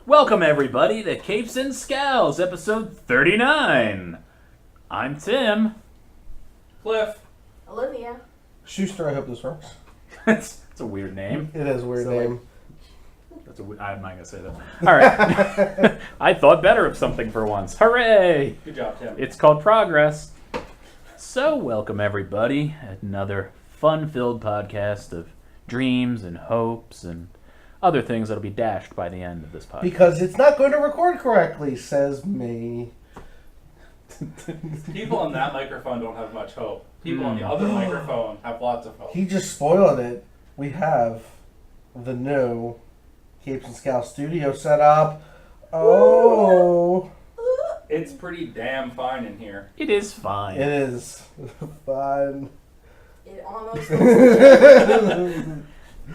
Welcome everybody to Capes and Scowls, episode 39. I'm Tim. Cliff. Olivia. Shuster, I hope this works. It's a weird name. It is a weird name. I'm not gonna say that. All right. I thought better of something for once. Hooray! Good job, Tim. It's called Progress. So welcome everybody at another fun-filled podcast of dreams and hopes and other things that'll be dashed by the end of this podcast. Because it's not going to record correctly, says me. People on that microphone don't have much hope. People on the other microphone have lots of hope. He just spoiled it. We have the new Capes and Scowls studio set up. Oh. It's pretty damn fine in here. It is fine. It is fun. It almost looks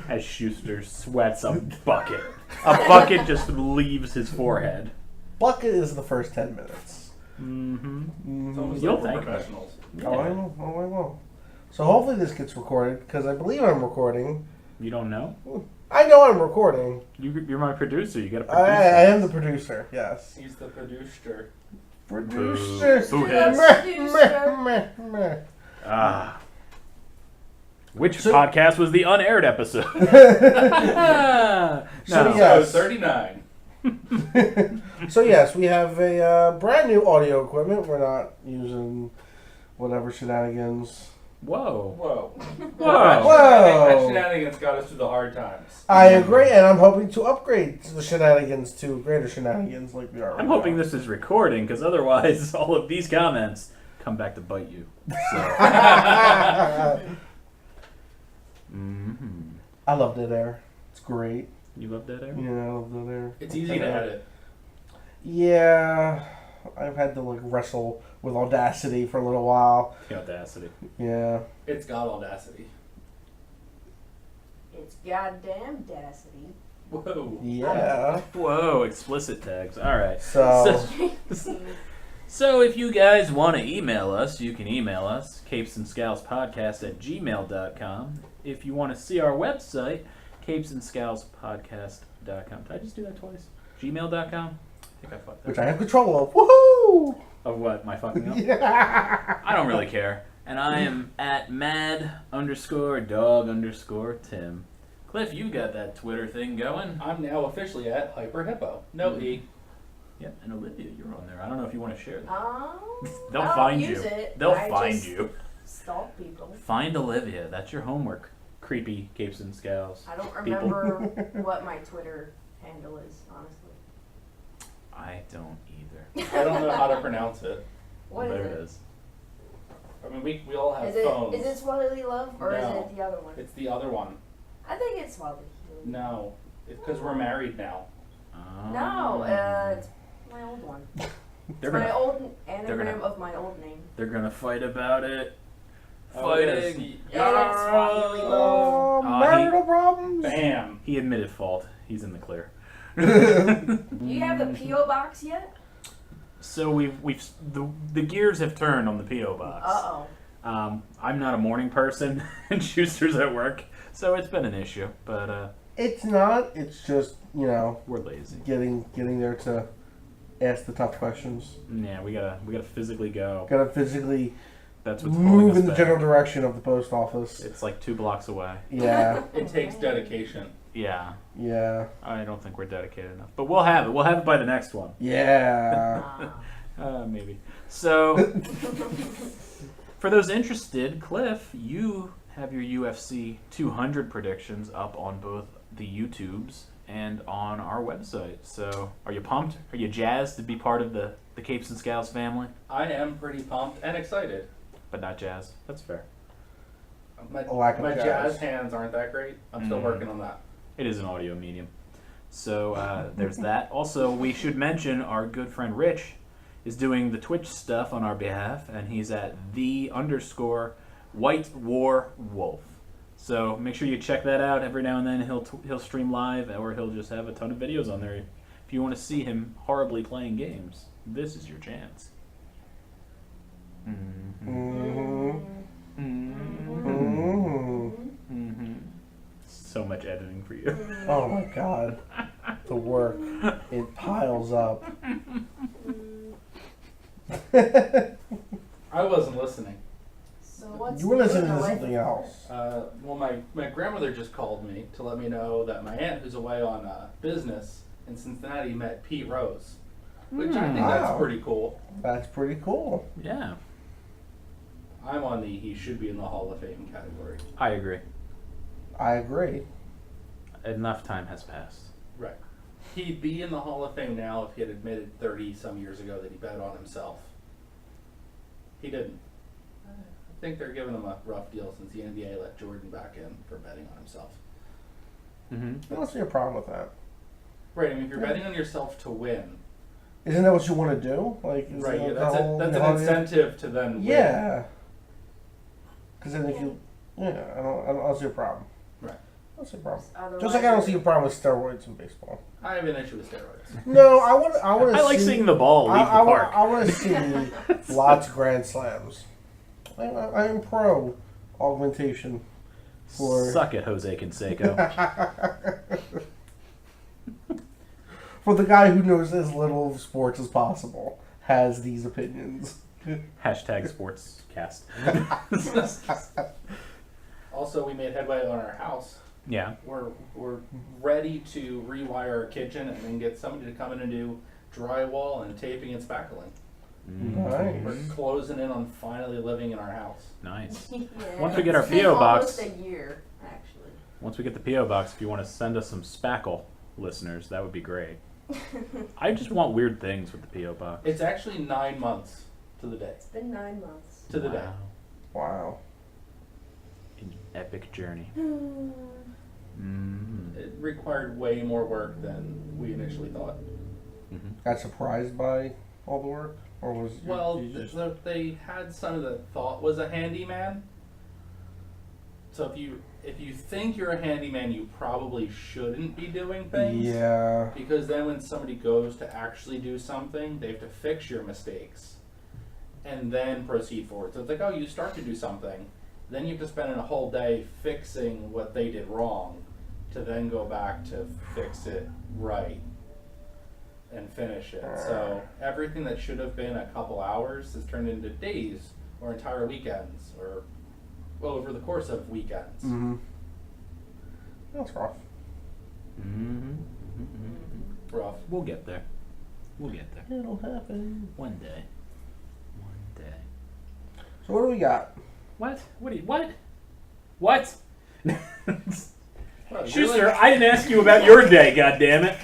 As Schuster sweats a bucket. A bucket just leaves his forehead. Bucket is the first 10 minutes. Mm-hmm. It's almost You'll like we're thank me. professionals. Oh, I will. Oh, I will. So hopefully this gets recorded, because I believe I'm recording. You don't know? I know I'm recording. You're my producer. You got to produce. I am the producer, yes. He's the producer. Producer. Boo heads. Meh. Ah. Which So- podcast was the unaired episode? So, No. yes. 39. So yes, we have a brand new audio equipment. We're not using whatever shenanigans. Whoa. Whoa. Whoa. That shenanigans got us through the hard times. I agree, and I'm hoping to upgrade the shenanigans to greater shenanigans like we are. I'm hoping this is recording, because otherwise all of these comments come back to bite you. So. Mm-hmm. I love Dead Air. It's great. You love that air? Yeah, I love Dead Air. It's easy to edit. Yeah, I've had to like wrestle with Audacity for a little while. The audacity. Yeah. It's got audacity. It's goddamn dacity. Whoa. Yeah. Whoa, explicit tags. All right. So So if you guys want to email us, you can email us, capesandscowlspodcast@gmail.com. If you want to see our website, capesandscowlspodcast.com. Did I just do that twice? Gmail.com? I think I fucked that. which I have control of. Woohoo! Of what? My fucking up? Yeah. I don't really care. And I am at mad_dog_Tim. Cliff, you got that Twitter thing going. I'm now officially at Hyper Hippo. No E. Yeah, and Olivia, you're on there. I don't know if you want to share that. They'll I don't find use you. it. They'll I find just you. Stalk people. Find Olivia. That's your homework. Creepy Capes and Scowls. I don't remember what my Twitter handle is, honestly. I don't either. I don't know how to pronounce it. What there is it it? is. I mean, we all have Is it phones. is it Swahili Love or is No. it the other one? It's the other one. I think it's Swahili. No. It's because we're married now. No, it's my old one. They're It's my gonna, old anagram gonna- of my old name. they're gonna fight about it. Oh, it is. Fighting. Yeah, it's Swahili Love. Oh, marital problems. Bam. He admitted fault. He's in the clear. Do you have the P.O. box yet? So the gears have turned on the PO box. Uh-oh. I'm not a morning person, and Schuster's at work, so it's been an issue. But It's not. It's just, you know, we're lazy. getting there to ask the tough questions. Yeah, we gotta physically go. Gotta physically That's what's holding move us in the back. general direction of the post office. It's like 2 blocks away. Yeah. It takes dedication. Yeah, Yeah. I don't think we're dedicated enough, but we'll have it. We'll have it by the next one. Yeah. Maybe. So, for those interested, Cliff, you have your UFC 200 predictions up on both the YouTubes and on our website. So, are you pumped? Are you jazzed to be part of the Capes and Scowls family? I am pretty pumped and excited. But not jazzed. That's fair. My, A lack of my jazz. jazz hands aren't that great. I'm still Mm. working on that. It is an audio medium. So, there's that. Also, we should mention our good friend Rich is doing the Twitch stuff on our behalf, and he's at _White War Wolf. So make sure you check that out. Every now and then he'll stream live, or he'll just have a ton of videos on there. If you want to see him horribly playing games, this is your chance. So much editing for you. Oh my god. the work, it piles up. I wasn't listening. So what's You were listening moving to away something from else. Well, my grandmother just called me to let me know that my aunt, who's away on business in Cincinnati, met Pete Rose, which I think that's Wow. pretty cool. That's pretty cool. Yeah, I'm on the he should be in the Hall of Fame category. I agree. I agree. Enough time has passed. Right. He'd be in the Hall of Fame now if he had admitted 30 some years ago that he bet on himself. He didn't. I think they're giving him a rough deal since the NBA let Jordan back in for betting on himself. Mm-hmm. I don't see a problem with that. Right, I mean, if you're betting on yourself to win, Isn't that what you want to do? Like, is right, that yeah, the that's, whole- that's the an whole- incentive to then win. Yeah. Because then if you, I don't see a problem. Right. I don't see a problem. Otherwise, Just like I don't see a problem with steroids in baseball. I have an issue with steroids. No, I want to. I like seeing the ball leave the park. I want to see lots of grand slams. I am pro augmentation for Suck it, Jose Canseco. for the guy who knows as little of sports as possible has these opinions. Hashtag sportscast. Also, we made headway on our house. Yeah. We're ready to rewire our kitchen and then get somebody to come in and do drywall and taping and spackling. Nice. We're closing in on finally living in our house. Nice. Yeah, Once we get our it's been P.O. box- almost a year, actually. Once we get the P.O. box, if you want to send us some spackle, listeners, that would be great. I just want weird things with the P.O. box. It's actually 9 months to the day. It's been 9 months. To the day. Wow. An epic journey. Hmm. It required way more work than we initially thought. Mm-hmm. Got surprised by all the work, or was Well, you just, they had someone that thought was a handyman. So if you think you're a handyman, you probably shouldn't be doing things. yeah. Because then when somebody goes to actually do something, they have to fix your mistakes and then proceed forward. So it's like, oh, you start to do something, then you have to spend a whole day fixing what they did wrong to then go back to fix it right and finish it. So everything that should have been a couple hours has turned into days or entire weekends or over the course of weekends. Mm-hmm. That's rough. Mm-hmm. Mm-hmm. Rough. We'll get there. We'll get there. It'll happen. One day. One day. So what do we got? What? What? What? Well, Schuster, I didn't ask you about your day, goddammit.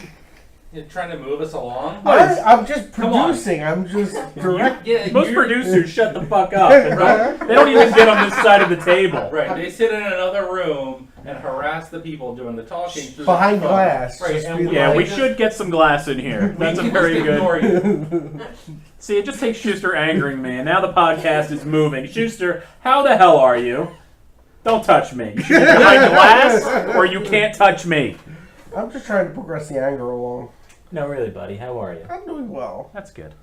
You're trying to move us along? I'm just Come on. producing. I'm just direct. Yeah, Most you're- producers shut the fuck up. And they don't even get on this side of the table. Right, they sit in another room and harass the people doing the talking through Behind the phone. glass, Right, just and be we Yeah, like- we just- should get some glass in here. we That's a can very just ignore good. you. See, it just takes Schuster angering me, and now the podcast is moving. Schuster, how the hell are you? Don't touch me. You should be behind glass, or you can't touch me. I'm just trying to progress the anger along. No, really, buddy. How are you? I'm doing well. That's good.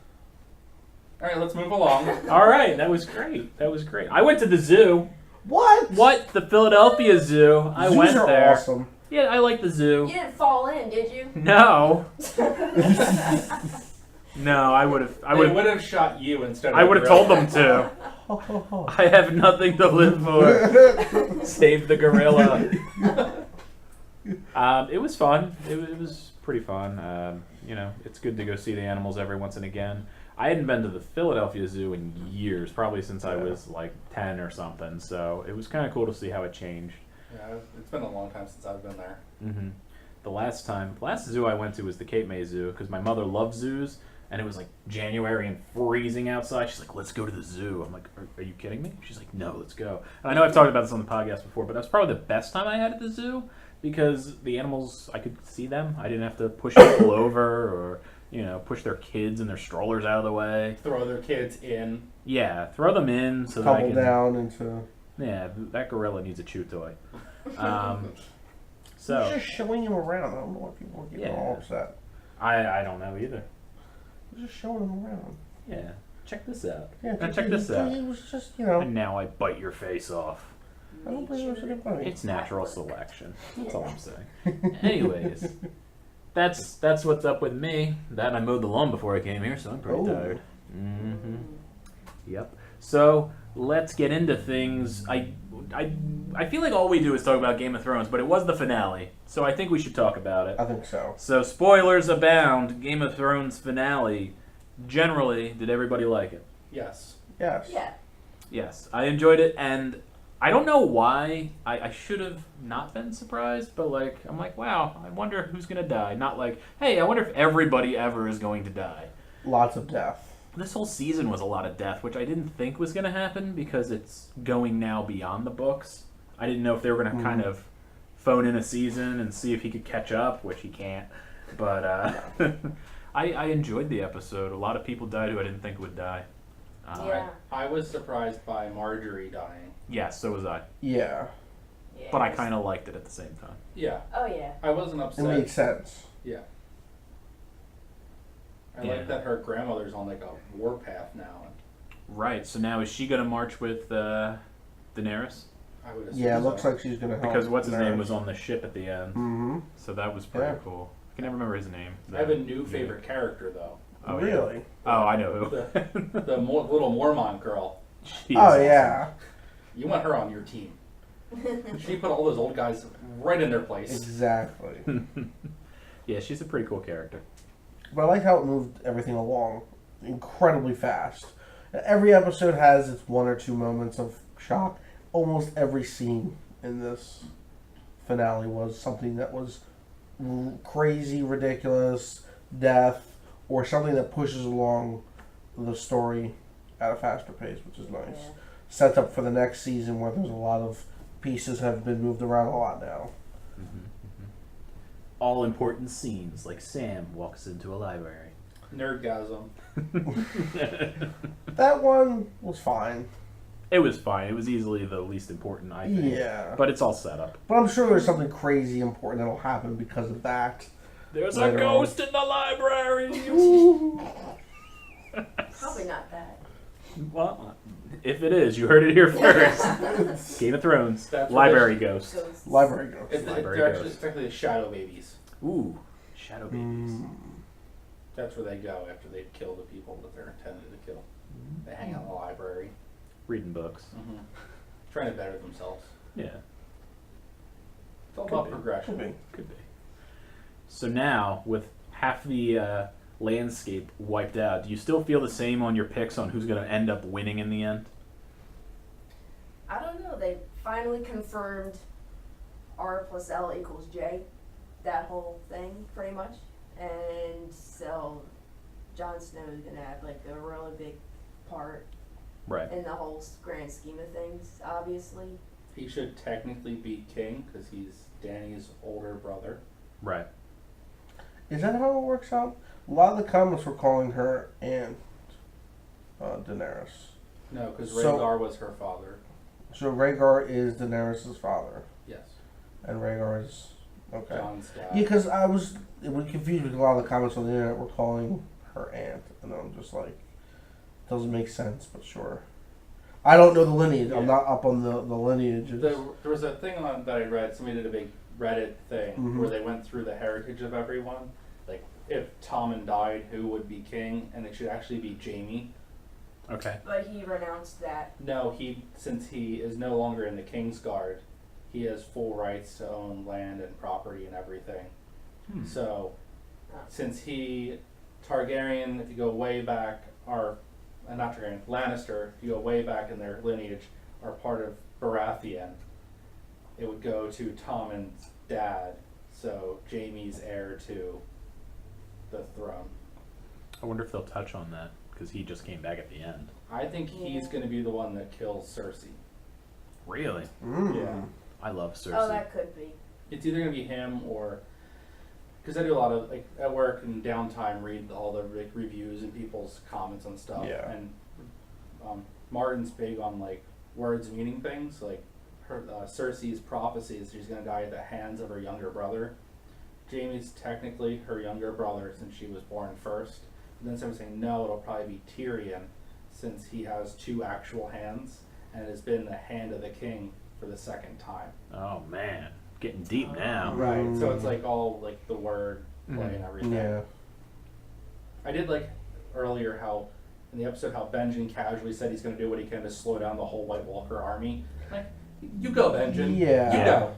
All right, let's move along. All right, that was great. That was great. I went to the zoo. What? What? The Philadelphia Zoo. I Zoos went are there. awesome. Yeah, I like the zoo. You didn't fall in, did you? No. No, I would have. They would have shot you instead of I would have told them to. Ho, ho, ho. I have nothing to live for. Save the gorilla. It was fun. It was pretty fun. You know, it's good to go see the animals every once and again. I hadn't been to the Philadelphia Zoo in years, probably since I was like 10 or something. So it was kind of cool to see how it changed. Yeah, it's been a long time since I've been there. Mm-hmm. The last zoo I went to was the Cape May Zoo because my mother loves zoos, and it was like January and freezing outside. She's like, "Let's go to the zoo." I'm like, "Are you kidding me?" She's like, "No, let's go." And I know I've talked about this on the podcast before, but that's probably the best time I had at the zoo because the animals, I could see them. I didn't have to push people over or push their kids and their strollers out of the way. Throw their kids in. Yeah, throw them in so that I Tumble can. down into. Yeah, that gorilla needs a chew toy. He's So just showing him around. I don't know why people are getting Yeah. all upset. I don't know either. He's just showing him around. Yeah, check this out. Yeah, Now check this out. He was just, And now I bite your face off. I don't believe it was a good bunny. It's natural selection. That's all I'm saying. Anyways, that's what's up with me. That and I mowed the lawn before I came here, so I'm pretty tired. Mm-hmm. Yep. So let's get into things. I feel like all we do is talk about Game of Thrones, but it was the finale, so I think we should talk about it. I think so. So spoilers abound. Game of Thrones finale. Generally, did everybody like it? Yes. Yes. Yeah. Yes, I enjoyed it, and I don't know why. I should have not been surprised, but like I'm like, wow, I wonder who's gonna die. Not like, hey, I wonder if everybody ever is going to die. Lots of death. This whole season was a lot of death, which I didn't think was going to happen because it's going now beyond the books. I didn't know if they were going to kind of phone in a season and see if he could catch up, which he can't. But I enjoyed the episode. A lot of people died who I didn't think would die. Yeah. I was surprised by Marjorie dying. Yes, so was I. Yeah. Yeah. But I kind of liked it at the same time. Yeah. Oh yeah. I wasn't It upset. made sense. Yeah. I Yeah. like that her grandmother's on like a warpath now. Right, so now is she going to march with Daenerys? I would assume Yeah, it so. looks like she's gonna help. Because what's his name Daenerys. was on the ship at the end. Mm-hmm. So that was pretty Yeah. cool. I can never remember his name. I have a new favorite character though. Oh, yeah. Really? Oh, I know who. The little Mormont girl. She's Oh awesome. yeah. You want her on your team. She put all those old guys right in their place. Exactly. Yeah, she's a pretty cool character. But I like how it moved everything along incredibly fast. Every episode has its one or two moments of shock. Almost every scene in this finale was something that was crazy, ridiculous, death, or something that pushes along the story at a faster pace, which is nice. Yeah. Sets up for the next season where there's a lot of pieces have been moved around a lot now. All important scenes, like Sam walks into a library. Nerdgasm. That one was fine. It was fine. It was easily the least important, I think. Yeah. But it's all set up. But I'm sure there's something crazy important that'll happen because of that. There's Later a ghost in the library! Probably not that. Well, if it is, you heard it here first. Game of Thrones. That's what library they- ghost. Ghosts. Library ghost. Library They're actually, ghost. it's actually the shadow babies. Ooh, shadow babies. That's where they go after they kill the people that they're intended to kill. They hang out in the library. Reading books. Trying to better themselves. Yeah, It's all Could about be. progression. Could be. could be. So now, with half the landscape wiped out, do you still feel the same on your picks on who's going to end up winning in the end? I don't know. They finally confirmed R plus L equals J. That whole thing, pretty much. And so Jon Snow is going to have like a really big part Right. in the whole grand scheme of things, obviously. He should technically be king because he's Dany's older brother. Right. Is that how it works out? A lot of the comments were calling her Aunt Daenerys. No, because So- Rhaegar was her father. So Rhaegar is Daenerys' father, Yes. and Rhaegar is okay. Jon's dad. Yeah, because it was confused with a lot of the comments on the internet were calling her aunt, and I'm just like, doesn't make sense, but sure. I don't know the lineage. I'm Yeah. not up on the lineages. There was a thing on that I read. Somebody did a big Reddit thing Mhm. where they went through the heritage of everyone. Like, if Tommen died, who would be king? And it should actually be Jaime. Okay. But he renounced that. No, since he is no longer in the King's Guard, he has full rights to own land and property and everything. So, since Targaryen, if you go way back, are not Targaryen, Lannister, if you go way back in their lineage, are part of Baratheon, it would go to Tommen's dad, so Jaime's heir to the throne. I wonder if they'll touch on that because he just came back at the end. I think he's Yeah. going to be the one that kills Cersei. Really? Mm. I love Cersei. Oh, that could be. It's either going to be him or, because I do a lot of, like, at work and downtime, read all the like reviews and people's comments on stuff. Yeah. And Martin's big on like words meaning things. Like her Cersei's prophecy is she's going to die at the hands of her younger brother. Jaime's technically her younger brother since she was born first. And then someone's saying no, it'll probably be Tyrion since he has two actual hands and has been the hand of the king for the second time. Oh man, getting deep now. Right. So it's like all like the word play and everything. Yeah. I did like earlier how in the episode how Benjen casually said he's going to do what he can to slow down the whole White Walker army. Like, you go, Benjen. Yeah. You go.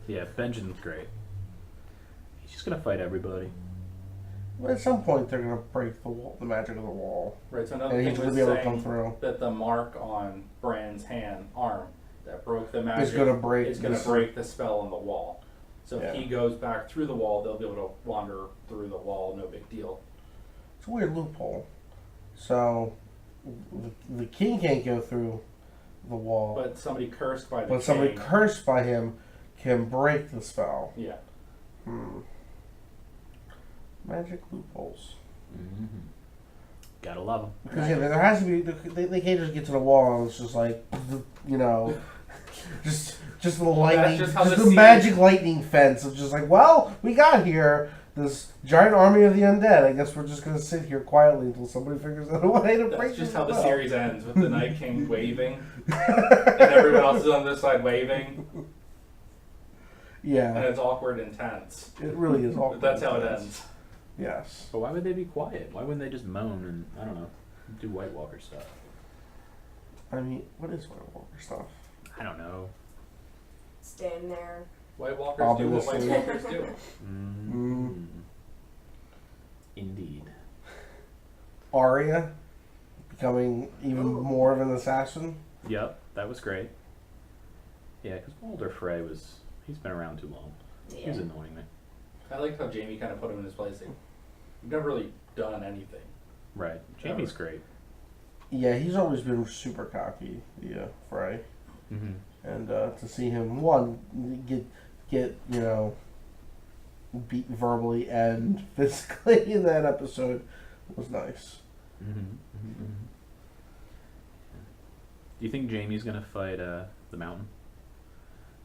Yeah, Benjamin's great. He's just gonna fight everybody. But at some point, they're gonna break the wall, the magic of the wall, Right. So another and thing he's gonna was be able to come saying through. that the mark on Bran's arm that broke the magic It's gonna break. is going to this- break the spell on the wall. So Yeah. if he goes back through the wall, they'll be able to wander through the wall. No big deal. It's a weird loophole. So the king can't go through the wall, But somebody cursed by the but somebody king. cursed by him can break the spell. Yeah. Magic loopholes. Mm-hmm. Gotta love him. Because yeah, there has to be. They can't just get to the wall and it's just like, you know, just the lightning, just how just the the scene- magic lightning fence. It's just like, well, we got here this giant army of the undead. I guess we're just gonna sit here quietly until somebody figures out a way to break That's just this how the spell. series ends with the Night King waving and everyone else is on this side waving and Yeah, it's awkward and tense. it really is all. But that's how it ends. Yes. But why would they be quiet? Why wouldn't they just moan and, I don't know, do White Walker stuff? I mean, what is White Walker stuff? I don't know. Stand there. White Walkers do what White Obviously. Walkers do. Mm. Indeed. Arya becoming even more of an assassin. Yep, that was great. Yeah, because Walder Frey he's been around too long. He was Yeah. annoying me. I liked how Jamie kind of put him in his place. You've never really done anything. Right. Jamie's great. Yeah, he's always been super cocky. Yeah, Frey. Mm-hmm. And to see him get you know beat verbally and physically in that episode was nice. Mm-hmm. Mm-hmm. Do you think Jamie's gonna fight the Mountain?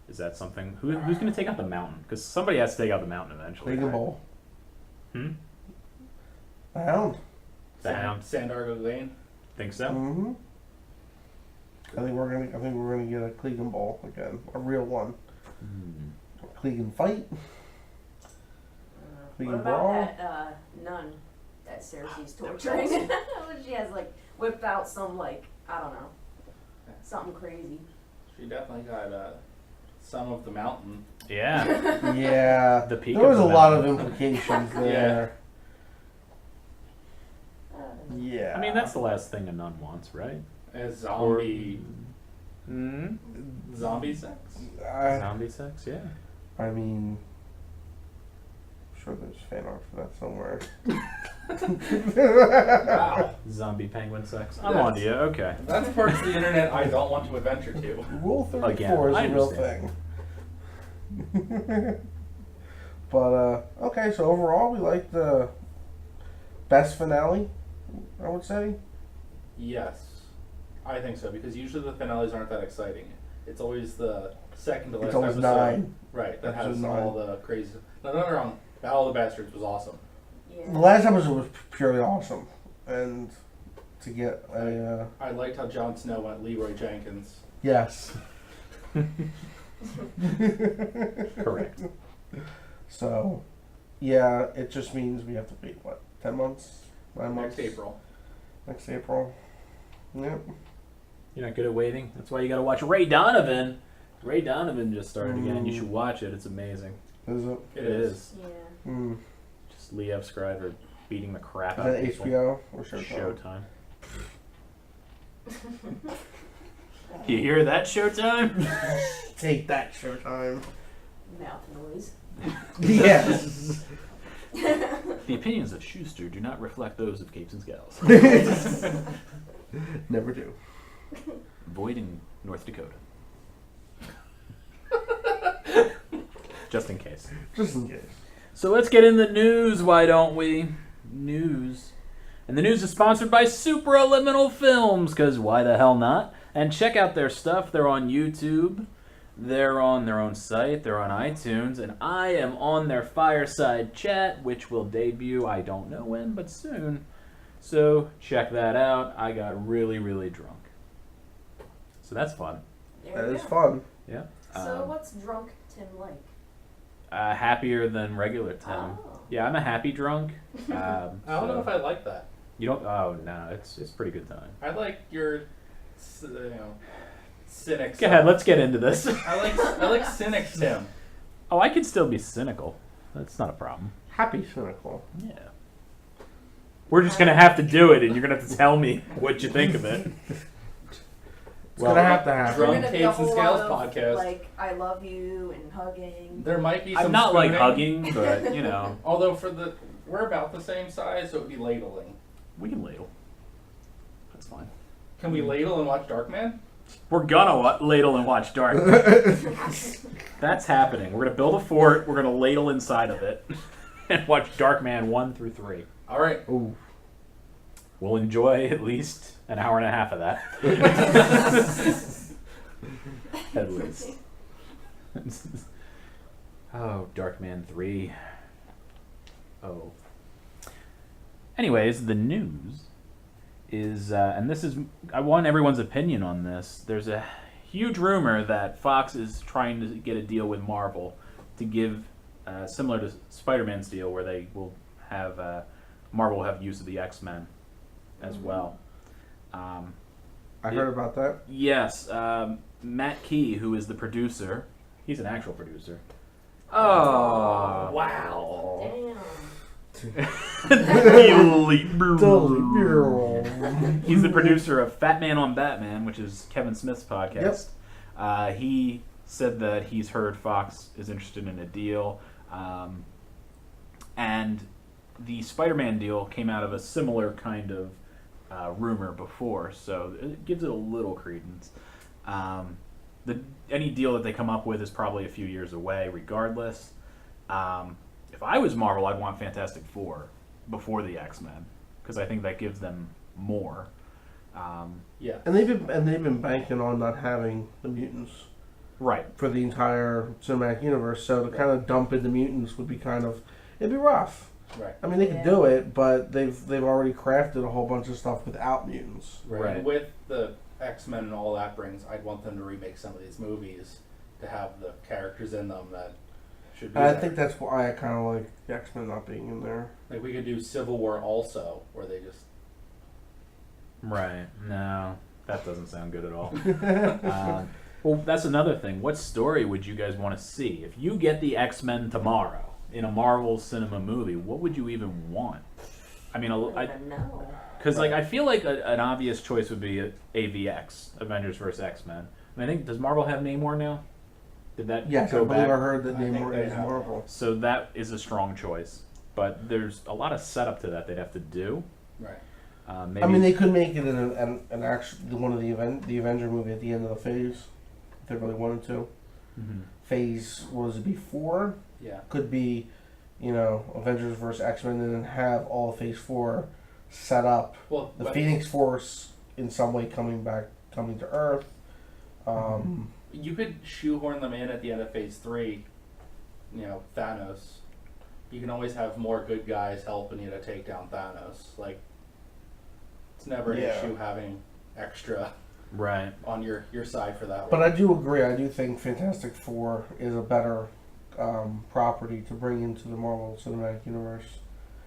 Is that something? Who's gonna take out the Mountain? Because somebody has to take out the Mountain eventually. League and right? Bowl. Hmm. The Hound. The Hound. Sandargo Lane. Think so? Mm-hmm. I think we're gonna get a Clegan Bowl again, a real one. Mm. Clegan fight. What Clegan about brawl. that nun that Cersei's torturing? She has like whipped out some like I don't know something crazy. She definitely got some of the mountain. Yeah. Yeah, The peak there was of a the lot of mountain. implications there. Yeah. I mean, that's the last thing a nun wants, right? A zombie Mm. zombie sex. Zombie sex, yeah. I mean, I'm sure there's fan art for that somewhere. Wow. Zombie penguin sex. I'm That's- on to you. Okay. That's parts of the internet I don't want to adventure to. Rule 34 Again, is I a real understand. thing. But, okay, so overall, we like the best finale, I would say. Yes, I think so because usually the finales aren't that exciting. It's always the second to last It's always episode. 9. Right, that has Episode all the crazy. No, not wrong. Battle of the Bastards was awesome. The Yeah. last episode was purely awesome. And to get a, I liked how Jon Snow went Leroy Jenkins. yes. Correct. So, yeah, it just means we have to wait, what, 10 months? 9 months? Next April. Next April. Yep. You're not good at waiting. That's why you got to watch Ray Donovan. Ray Donovan just started again. You should watch it. It's amazing. Is it? It is. Yeah. Mm. Just Liev Schreiber beating the crap Is out of that people. HBO or Showtime? Showtime. You hear that, Showtime? Take that, Showtime. Mouth noise. Yes. The opinions of Schuster do not reflect those of Capes and Scowls. Never do. Void in North Dakota. Just in case. Just in case. So let's get in the news, why don't we? News. And the news is sponsored by Supraliminal Films, because why the hell not? And check out their stuff. They're on YouTube. They're on their own site. They're on iTunes. And I am on their Fireside Chat, which will debut, I don't know when, but soon. So check that out. I got really, really drunk. So that's fun. There That we is go. fun. Yeah. So what's drunk Tim like? Happier than regular Tim. Oh. Yeah, I'm a happy drunk. I don't know if I like that. You don't? Oh no, it's a pretty good time. I like your, cynic. Go ahead, let's get into this. I like cynic Tim. Oh, I could still be cynical. That's not a problem. Happy cynical. Yeah. We're just gonna have to do it, and you're gonna have to tell me what you think of it. It's gonna have to happen. Drunk There's gonna be a Capes and whole Scowls lot of, podcast. like, I love you and hugging. There might be some I'm not like spooning. hugging, but you know, Although we're about the same size, so it would be ladling. we can ladle. That's fine. Can we ladle and watch Darkman? We're gonna ladle and watch Dark. That's happening. We're gonna build a fort. We're gonna ladle inside of it, and watch Darkman 1 through 3. All right. Ooh. We'll enjoy at least an hour and a half of that. At least. Oh, Darkman 3. Oh. Anyways, the news is, and this is, I want everyone's opinion on this. There's a huge rumor that Fox is trying to get a deal with Marvel to give, similar to Spider-Man's deal, where they will have, Marvel will have use of the X-Men as well. I heard about that. Yes, Matt Key, who is the producer, he's an actual producer. Oh, wow. He's the producer of Fat Man on Batman, which is Kevin Smith's podcast. He said that he's heard Fox is interested in a deal. And the Spider-Man deal came out of a similar kind of rumor before, so it gives it a little credence. Any deal that they come up with is probably a few years away, regardless. If I was Marvel, I'd want Fantastic Four before the X-Men, because I think that gives them more. Yeah. And they've been banking on not having the mutants Right. for the entire cinematic universe. So to kind of dump in the mutants would be it'd be rough. Right. I mean, they could do it, but they've already crafted a whole bunch of stuff without mutants. Right. And with the X-Men and all that brings, I'd want them to remake some of these movies to have the characters in them that should be And I there. think that's why I kind of like the X-Men not being in there. Like we could do Civil War also, where they just Right. No, that doesn't sound good at all. Well, that's another thing. What story would you guys want to see? If you get the X-Men tomorrow in a Marvel cinema movie, what would you even want? I mean, I don't know. because like I feel like an obvious choice would be AVX, Avengers vs. X-Men. I mean, I think, does Marvel have Namor now? Did that Yes, I go believe back? I heard that I think Namor they is have. Marvel. So that is a strong choice, but there's a lot of setup to that they'd have to do. right. Maybe, I mean, they could make it an actual one of the Avenger movie at the end of the phase if they really wanted to. Mhm. Phase, what was it before? Yeah. Could be, Avengers vs. X-Men, and then have all of Phase 4 set up. Well, The but Phoenix Force in some way coming to Earth. you could shoehorn them in at the end of Phase 3. Thanos. You can always have more good guys helping you to take down Thanos. Like, it's never an Yeah. issue having extra right. on your side for that But one. I do agree. I do think Fantastic Four is a better property to bring into the Marvel Cinematic Universe.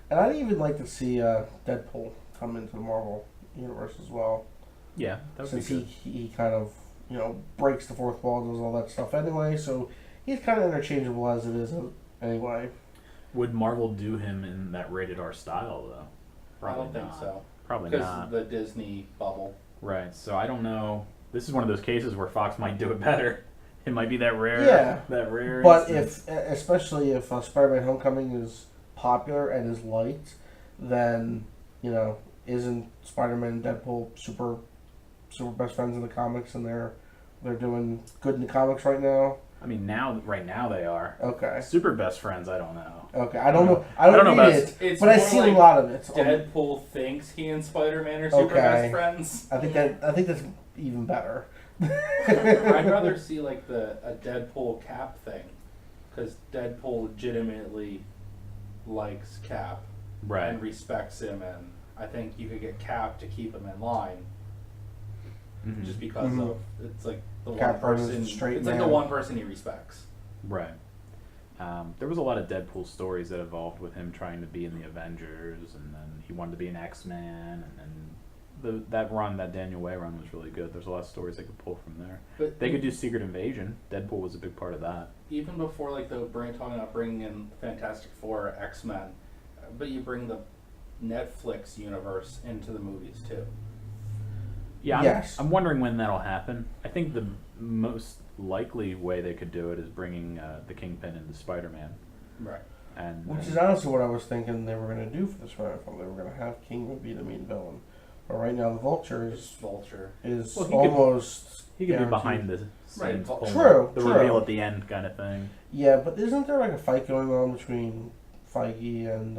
And I'd even like to see Deadpool come into the Marvel Universe as well. Yeah, that would be Since good. he kind of, breaks the fourth wall, does all that stuff anyway. So he's kind of interchangeable as it is anyway. Would Marvel do him in that rated R style though? I don't think not. so. Probably Because not. the Disney bubble. Right. So I don't know. This is one of those cases where Fox might do it better. It might be that rare. Yeah. That rare. But instance. especially if Spider-Man: Homecoming is popular and is liked, then isn't Spider-Man and Deadpool super best friends in the comics, and they're doing good in the comics right now. I mean, right now they are Okay. super best friends. I don't know. Okay. I don't know. I don't don't know read about- it, It's but I more see like a lot of it. Deadpool thinks he and Spider-Man are super Okay. best friends. I think that's even better. I'd rather see like a Deadpool Cap thing, because Deadpool legitimately likes Cap Right. and respects him, and I think you could get Cap to keep him in line Mhm. just because Mhm. of it's like the Cap one is a person. straight It's like the man. one person he respects. Right. There was a lot of Deadpool stories that evolved with him trying to be in the Avengers, and then he wanted to be an X-Man, and then that run, that Daniel Way run, was really good. There's a lot of stories they could pull from there. But They could do Secret Invasion. Deadpool was a big part of that. even before like the talking about bringing in Fantastic Four, X-Men, but you bring the Netflix universe into the movies too. Yeah, Yes. I'm wondering when that'll happen. I think the most likely way they could do it is bringing the Kingpin into Spider-Man. Right. And Which is honestly what I was thinking they were going to do for this film. They were going to have Kingpin be the main villain. But right now, the Vulture It's Vulture. is Well, he could- almost he could be guaranteed. behind the scenes, Right. pulling True, the true. reveal at the end kind of thing. Yeah, but isn't there like a fight going on between Feige and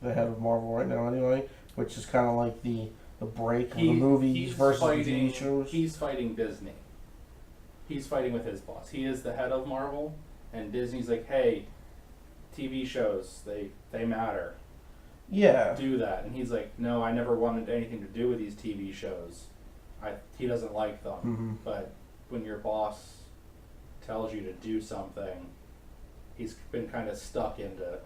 the head of Marvel right now anyway? Which is kind of like the break of the movies He's versus the fighting, TV shows. He's fighting Disney. He's fighting with his boss. He is the head of Marvel, and Disney's like, hey, TV shows, they matter. Yeah. Do that. And he's like, no, I never wanted anything to do with these TV shows. He doesn't like them. hmm But when your boss tells you to do something, he's been kind of stuck into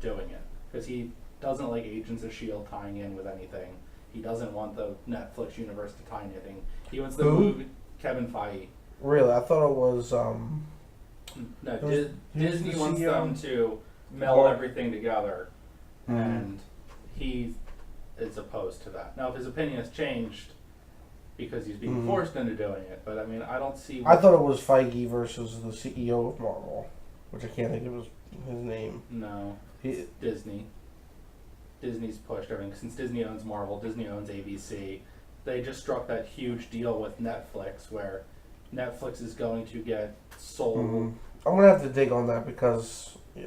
doing it. Because he doesn't like Agents of S.H.I.E.L.D. tying in with anything. He doesn't want the Netflix universe to tie anything. He wants the Who? movie, Kevin Feige. Really, I thought it was. No, Who's Disney the wants CEO? them to meld Or- everything together, Mhm. and he is opposed to that. Now, if his opinion has changed because he's being Mhm. forced into doing it, but I mean, I don't see. I thought it was Feige versus the CEO of Marvel, which I can't think of his name. No, He, Disney. Disney's pushed everything. Since Disney owns Marvel, Disney owns ABC. They just struck that huge deal with Netflix where Netflix is going to get sold. mhm. I'm gonna have to dig on that because I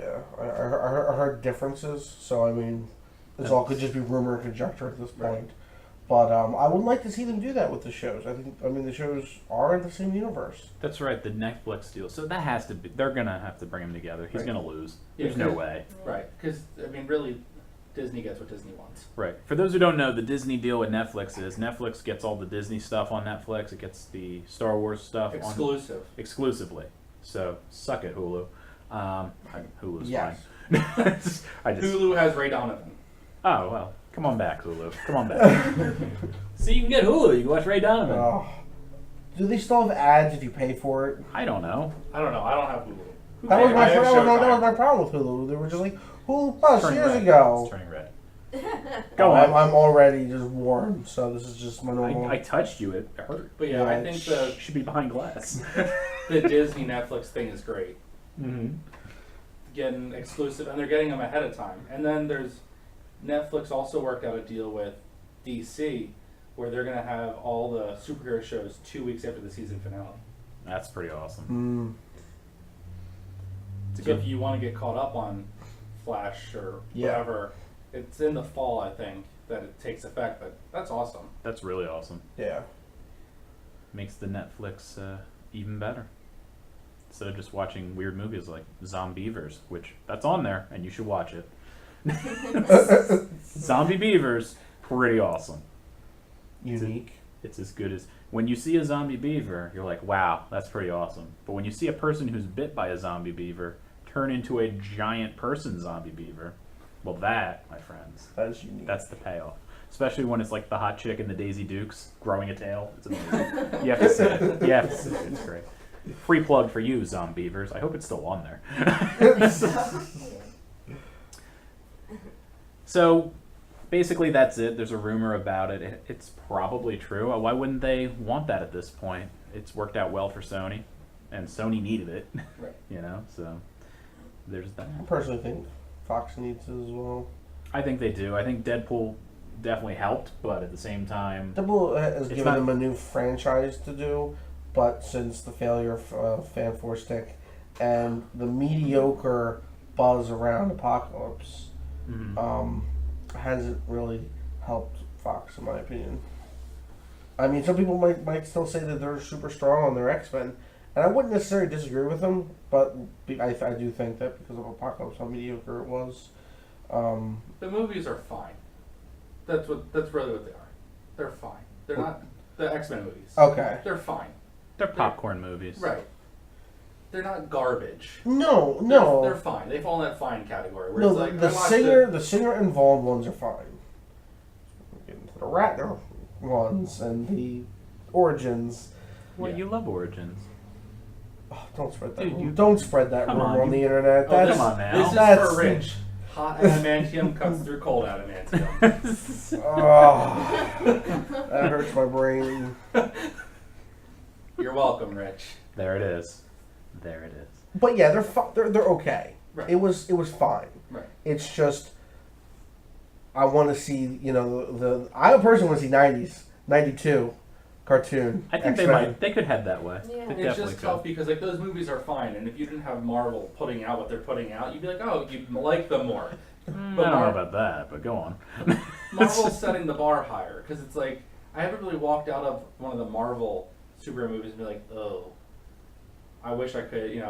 heard differences. So I mean, this all could just be rumor and conjecture at this point. Right. But I would like to see them do that with the shows. I mean, the shows are in the same universe. That's right, the Netflix deal. So that has to be. They're gonna have to bring him together. He's Right. gonna lose. Yeah, There's no cause- way. Right. Because, I mean, really, Disney gets what Disney wants. Right. For those who don't know, the Disney deal with Netflix is Netflix gets all the Disney stuff on Netflix. It gets the Star Wars stuff Exclusive. exclusively. So suck it, Hulu. Hulu's Yes. fine. I just. Hulu has Ray Donovan. Oh well, come on back, Hulu. Come on back. So you can get Hulu. You can watch Ray Donovan. Oh. Do they still have ads if you pay for it? I don't know. I don't know. I don't have Hulu. That was I my have that was Showtime. my problem with Hulu. They were just like Hulu Plus Turning years red. ago. It's turning red. Go Go I'm on. already just warm, so this is just my normal. I touched you. It hurt. But yeah, I think You should be behind glass. the Disney Netflix thing is great. Mm-hmm. Getting exclusive, and they're getting them ahead of time. And then there's Netflix also worked out a deal with DC where they're going to have all the superhero shows 2 weeks after the season finale. That's pretty awesome. It's a So if good. you want to get caught up on Flash or Yeah. whatever, it's in the fall, I think, that it takes effect. But that's awesome. That's really awesome. Yeah. Makes the Netflix even better. Instead of just watching weird movies like Zombievers, which that's on there and you should watch it. Zombie Beavers, pretty awesome. Unique. It's as good as when you see a zombie beaver, you're like, wow, that's pretty awesome. But when you see a person who's bit by a zombie beaver turn into a giant person zombie beaver, well, that, my friends, That is unique. that's the payoff. Especially when it's like the hot chick in the Daisy Dukes growing a tail. It's amazing. You have to see it. You have to see it. It's great. Free plug for you, Zombievers. I hope it's still on there. So, basically, that's it. There's a rumor about it. It's probably true. Why wouldn't they want that at this point? It's worked out well for Sony, and Sony needed it. Right. You know, so there's that. I personally think Fox needs it as well. I think they do. I think Deadpool definitely helped, but at the same time, Deadpool has It's given not- them a new franchise to do, but since the failure of Fan Four Stick and the mediocre buzz around Apocalypse, mhm. hasn't really helped Fox, in my opinion. I mean, some people might still say that they're super strong on their X-Men, and I wouldn't necessarily disagree with them, but I do think that because of Apocalypse, how mediocre it was. The movies are fine. That's really what they are. They're fine. They're not the X-Men movies. Okay. They're fine. They're popcorn movies. Right. they're not garbage. No, They're fine. They fall in that fine category. Where no. it's like, The I watched singer involved ones are fine. Get into the Ratner ones and the Origins. Well, Yeah. you love Origins. Oh, don't spread that. Dude, don't spread that come rumor on, on the internet. Oh, That's, come on now. This is That's- for Rich. Hot adamantium cuts through cold adamantium. oh, that hurts my brain. You're welcome, Rich. There it is. There it is. But yeah, they're okay. Right. It was fine. Right. It's just I want to see I personally want to see 90s 92 cartoon. I think X-Men. they could head that way. Yeah. They It's definitely just tough could. because like those movies are fine, and if you didn't have Marvel putting out what they're putting out, you'd be like, oh, you'd like them more. I don't But know about that, but go on. Marvel's setting the bar higher because it's like I haven't really walked out of one of the Marvel superhero movies and be like, oh, I wish I could.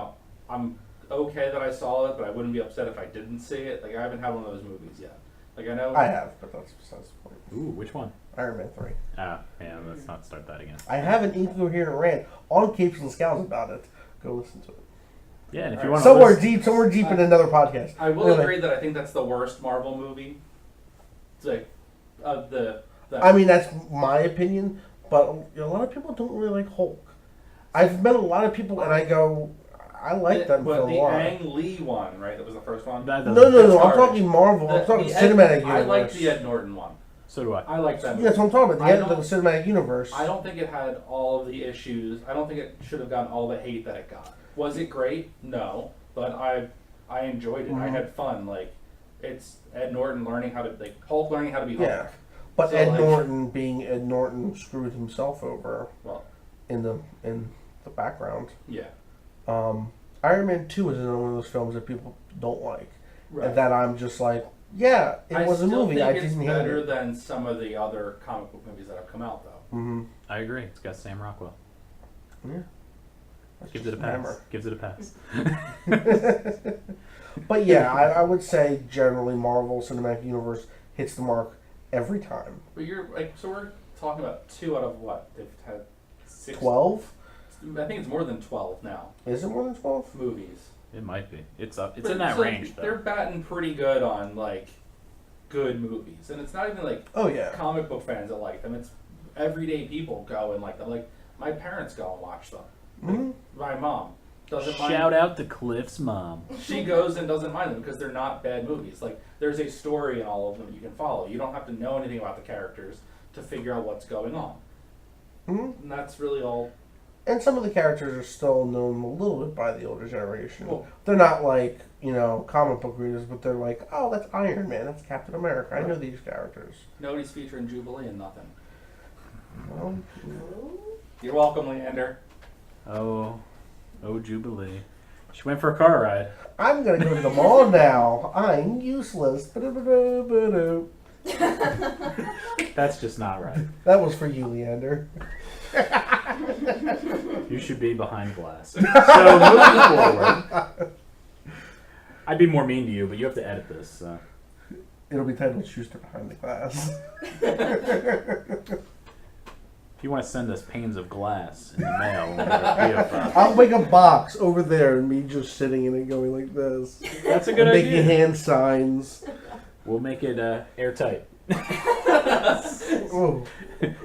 I'm okay that I saw it, but I wouldn't be upset if I didn't see it. Like I haven't had one of those movies yet. Like I know I have, but that's besides the point. Ooh, which one? Iron Man 3. Ah, yeah, let's not start that again. I have an incoherent rant on Capes and Scowls about it. Go listen to it. Yeah, and if Alright. you want to Somewhere deep in another podcast. I will Anyway. agree that I think that's the worst Marvel movie. It's like the I mean, that's my opinion, but a lot of people don't really like Hulk. I've met a lot of people, and I go, I like that but film the a lot. Ang Lee one, right? That was the first one. that No, doesn't- I'm garbage. talking Marvel. I'm talking The cinematic universe. I like the Ed Norton one. So do I. I like that movie. That's what I'm talking about. I The don't- cinematic universe. I don't think it had all of the issues. I don't think it should have gotten all the hate that it got. Was it great? No, but I enjoyed it. I Mhm. had fun. Like it's Ed Norton learning how to Hulk learning how to be Hulk. Yeah. But So, Ed like- Norton, being Ed Norton, screwed himself over Well, in the background. yeah. Iron Man 2 is another one of those films that people don't like. Right. And that I'm just like, yeah, it was a still movie. Think I it's didn't hate better it. than some of the other comic book movies that have come out, though. Mm-hmm. I agree. It's got Sam Rockwell. Yeah. That's Gives just it a pass. hammer. Gives it a pass. But yeah, I would say generally Marvel Cinematic Universe hits the mark every time. But you're like, so we're talking about 2 out of what they've had 6. 12? I think it's more than 12 now. Is it more than 12? Movies. It might be. It's up. It's But in that so range, They're though. batting pretty good on like good movies, and it's not even like Oh yeah. comic book fans that like them. It's everyday people go and like them. Like my parents go and watch them. hmm My mom doesn't mind. Shout out to Cliff's mom. She goes and doesn't mind them because they're not bad movies. Like there's a story in all of them you can follow. You don't have to know anything about the characters to figure out what's going on. hmm And that's really all. And some of the characters are still known a little bit by the older generation. Well, They're not like, comic book readers, but they're like, oh, that's Iron Man, that's Captain America. I know these characters. nobody's featuring Jubilee and nothing. Well, You're welcome, Leander. Oh, Jubilee. She went for a car ride. I'm going to go to the mall now. I'm useless. Ba-da-ba-da-ba-da. That's just not right. That was for you, Leander. You should be behind glass. So moving forward, I'd be more mean to you, but you have to edit this. So. It'll be titled Shuster Behind the Glass. If you want to send us panes of glass in the mail, we'll make a PO. I'll make a box over there and me just sitting in it going like this. That's a good Making idea. hand signs. We'll make it airtight. Oh.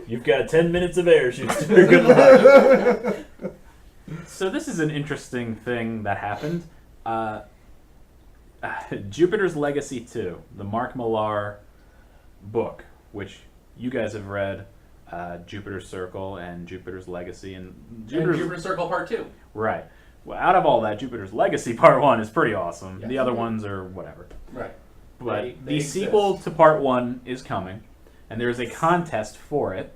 You've got 10 minutes of air, Schuster. Good luck. So this is an interesting thing that happened. Jupiter's Legacy 2, the Mark Millar book, which you guys have read, Jupiter's Circle and Jupiter's Legacy. And Jupiter Circle Part 2. Right. Well, out of all that, Jupiter's Legacy Part 1 is pretty awesome. Yes. The other ones are whatever. Right. But They the exist. sequel to Part 1 is coming, and there's a contest for it,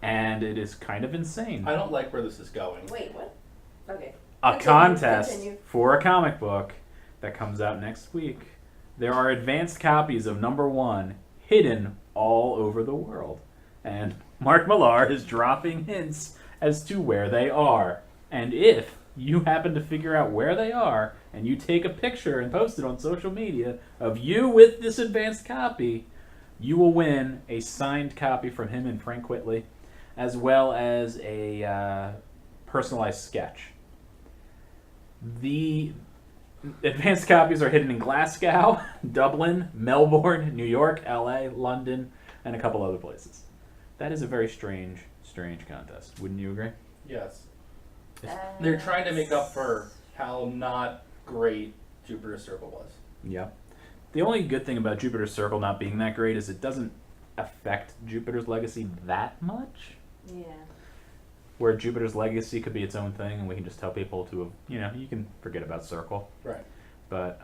and it is kind of insane. I don't like where this is going. Wait, what? Okay. A Continue, contest continue. for a comic book that comes out next week. There are advanced copies of number 1 hidden all over the world, and Mark Millar is dropping hints as to where they are. And if you happen to figure out where they are, and you take a picture and post it on social media of you with this advanced copy, you will win a signed copy from him and Frank Whitley, as well as a personalized sketch. The advanced copies are hidden in Glasgow, Dublin, Melbourne, New York, LA, London, and a couple other places. That is a very strange contest. Wouldn't you agree? Yes. They're trying to make up for how not great Jupiter's Circle was. Yeah. The only good thing about Jupiter's Circle not being that great is it doesn't affect Jupiter's Legacy that much. Yeah. Where Jupiter's Legacy could be its own thing, and we can just tell people to, you can forget about Circle. Right. But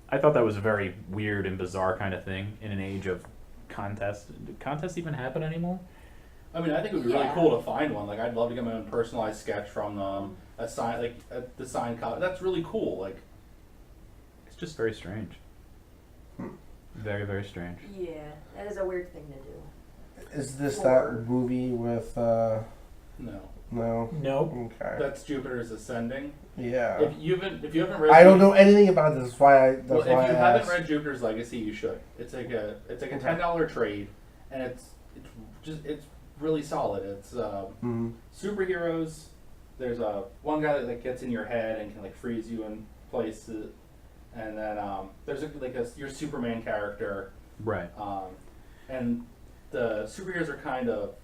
I thought that was a very weird and bizarre kind of thing in an age of contests. Do contests even happen anymore? I mean, I think it would be really cool to find one. Like, I'd love to get my own personalized sketch from them. The signed copy. That's really cool. Like, it's just very strange. Very, very strange. Yeah, that is a weird thing to do. Is this that movie with? no. No. Nope. Okay. That's Jupiter's Ascending. Yeah. If you haven't read, I don't know anything about this. That's why If you I haven't asked. read Jupiter's Legacy, you should. It's like a $10 trade, and it's really solid. It's superheroes. There's one guy that gets in your head and can like freeze you in places, and then there's your Superman character, Right. and the superheroes are kind of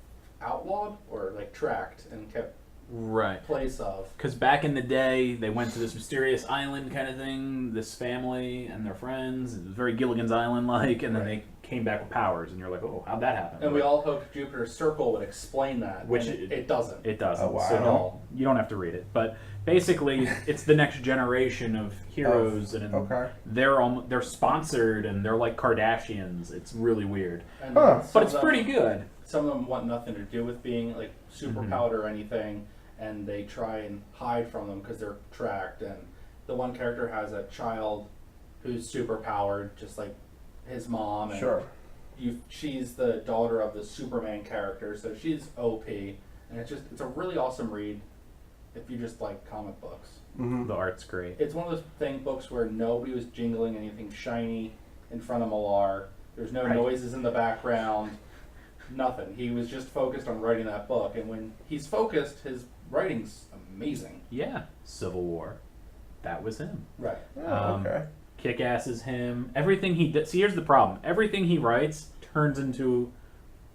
outlawed or like tracked and kept Right. place of. Because back in the day, they went to this mysterious island kind of thing, this family and their friends. It was very Gilligan's Island-like, and then they came back with powers, and you're like, oh, how'd that happen? And we all hoped Jupiter's Circle would explain that, Which and it doesn't. It doesn't. Oh, wow. So you don't have to read it. But basically, it's the next generation of heroes, and Okay. they're sponsored, and they're like Kardashians. It's really weird. And Huh. some But of it's them- pretty good. Some of them want nothing to do with being like super Mhm. powered or anything, and they try and hide from them because they're tracked. And the one character has a child who's super powered, just like his mom. And Sure. she's the daughter of the Superman character, so she's OP, and it's a really awesome read if you just like comic books. Mm-hmm. The art's great. It's one of those books where nobody was jingling anything shiny in front of Millar. There's no Right. noises in the background. Nothing. He was just focused on writing that book, and when he's focused, his writing's amazing. Yeah. Civil War. That was him. Right. Oh, okay. Kick-Ass is him. Everything he does. See, here's the problem. Everything he writes turns into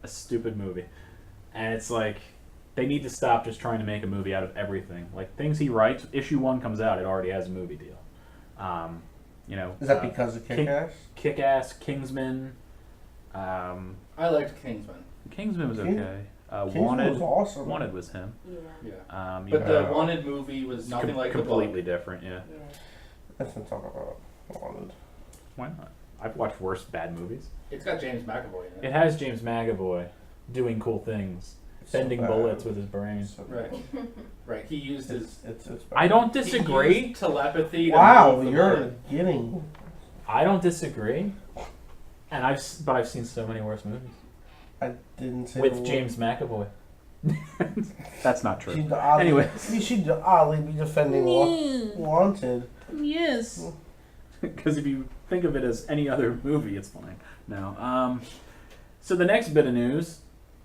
a stupid movie. And it's like, they need to stop just trying to make a movie out of everything. Like, things he writes, issue 1 comes out, it already has a movie deal. Is that because of Kick-Ass? Kick-Ass, Kingsman. I liked Kingsman. Kingsman was King- okay. Kingsman Wanted was awesome. Wanted was him. Yeah. Yeah. You But have- the Wanted movie was nothing like the completely book. different, yeah. Yeah. Let's not talk about Wanted. Why not? I've watched worse bad movies. It's got James McAvoy in It it. has James McAvoy doing cool things, bending So bad. bullets with his brain. So Right. Right. He used his It's bad. I don't he disagree. used telepathy. To Wow, move the you're bullet. getting. I don't disagree. And I've seen so many worse movies I didn't say the with word. James McAvoy. That's not true. She'd oddly, Anyway. you should oddly be defending Wanted. Yes. Because if you think of it as any other movie, it's fine. No. So the next bit of news,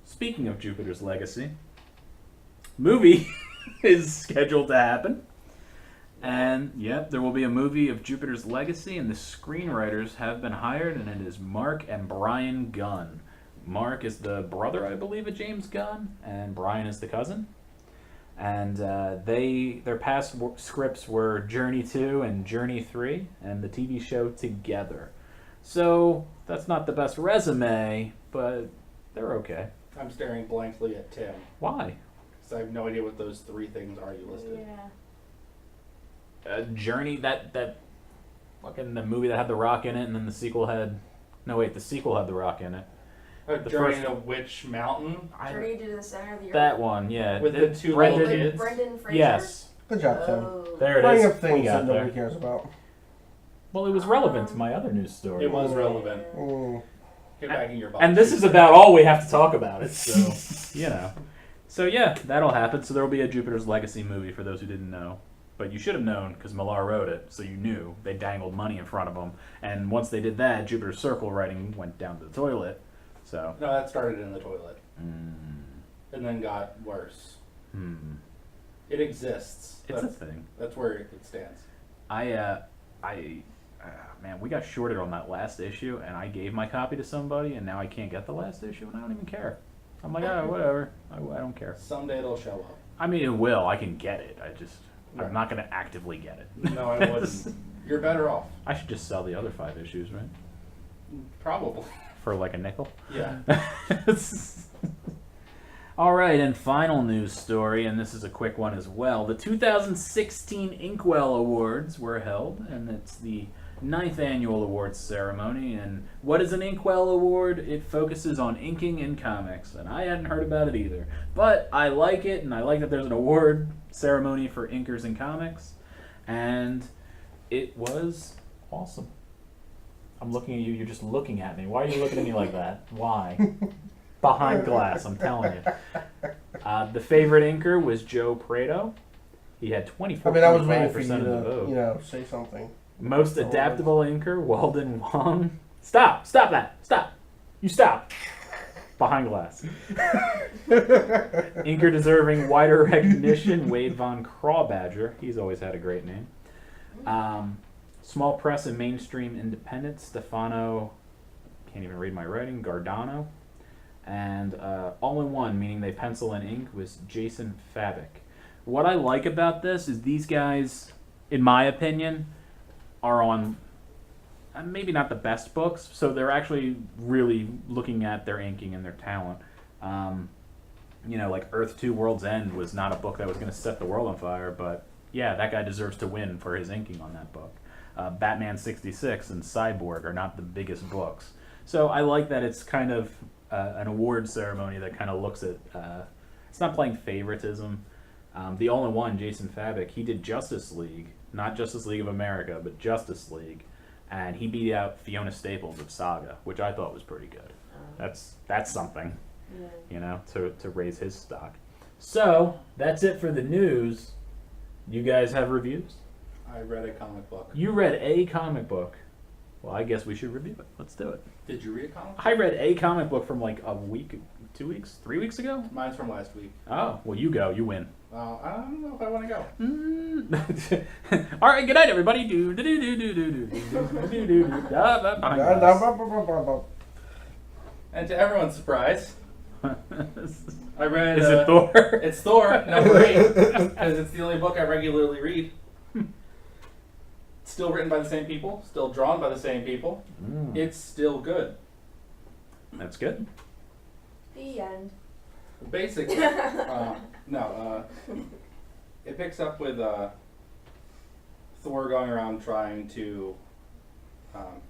speaking of Jupiter's Legacy, movie is scheduled to happen. And, yep, there will be a movie of Jupiter's Legacy, and the screenwriters have been hired, and it is Mark and Brian Gunn. Mark is the brother, I believe, of James Gunn, and Brian is the cousin. And their past scripts were Journey 2 and Journey 3, and the TV show Together. So, that's not the best resume, but they're okay. I'm staring blankly at Tim Why? because I have no idea what those 3 things are you listed. Yeah. Journey, that fucking the movie that had The Rock in it, and then the sequel had... No, wait, the sequel had The Rock in it. The Journey first- to which mountain? Journey to the center of the earth. That one, yeah. With the 2 Brendan- little kids? Brendan Fraser. Yes. Good job, Tim. Oh. There it Bring is. up We things got that nobody there. cares about. Well, it was relevant to my other news story. It was relevant. Mm. Get back in your box. And this is about all we have to talk about it, so, you know. So, yeah, that'll happen. So there will be a Jupiter's Legacy movie for those who didn't know. But you should have known, because Millar wrote it, so you knew. They dangled money in front of them. And once they did that, Jupiter's Circle writing went down to the toilet. So, No, that started in the toilet mm, and then got worse. It exists. It's a thing. That's where it stands. Man, we got shorted on that last issue, and I gave my copy to somebody, and now I can't get the last issue, and I don't even care. I'm like, oh, whatever. I don't care. Someday it'll show up. I mean, it will. I can get it. Right. I'm not going to actively get it. No, I wouldn't. You're better off. I should just sell the other 5 issues, right? Probably. For like a nickel. Yeah. All right, and final news story, and this is a quick one as well. The 2016 Inkwell Awards were held, and it's the 9th annual awards ceremony. And what is an Inkwell Award? It focuses on inking in comics, and I hadn't heard about it either. But I like it, and I like that there's an award ceremony for inkers in comics, and it was awesome. I'm looking at you, you're just looking at me. Why are you looking at me like that? Why? Behind glass, I'm telling you. The favorite inker was Joe Prado. He had 24.5% I mean, I was waiting for you of the to, vote. say something. Most adaptable inker, Walden Wong. Stop that. Stop. You stop. Behind glass. Inker deserving wider recognition, Wade Von Crawbadger. He's always had a great name. Small press and mainstream independent, Stefano, can't even read my writing, Gardano. And all-in-one, meaning they pencil and ink, was Jason Fabik. What I like about this is these guys, in my opinion, are on maybe not the best books, so they're actually really looking at their inking and their talent. Like Earth 2 World's End was not a book that was going to set the world on fire, but yeah, that guy deserves to win for his inking on that book. Batman 66 and Cyborg are not the biggest books. So I like that it's kind of an award ceremony that kind of looks at, it's not playing favoritism. The all-in-one, Jason Fabik, he did Justice League, not Justice League of America, but Justice League, and he beat out Fiona Staples of Saga, which I thought was pretty good. That's something, to raise his stock. So, that's it for the news. You guys have reviews? I read a comic book. You read a comic book. Well, I guess we should review it. Let's do it. Did you read a comic book? I read a comic book from like a week, 2 weeks, 3 weeks ago? Mine's from last week. Oh, well, you go. You win. I don't know if I want to go. All right, good night, everybody. And to everyone's surprise, I read... Is it Thor? It's Thor, number 8, because it's the only book I regularly read. Still written by the same people, still drawn by the same people. It's still good. That's good. The end. Basically, it picks up with Thor going around trying to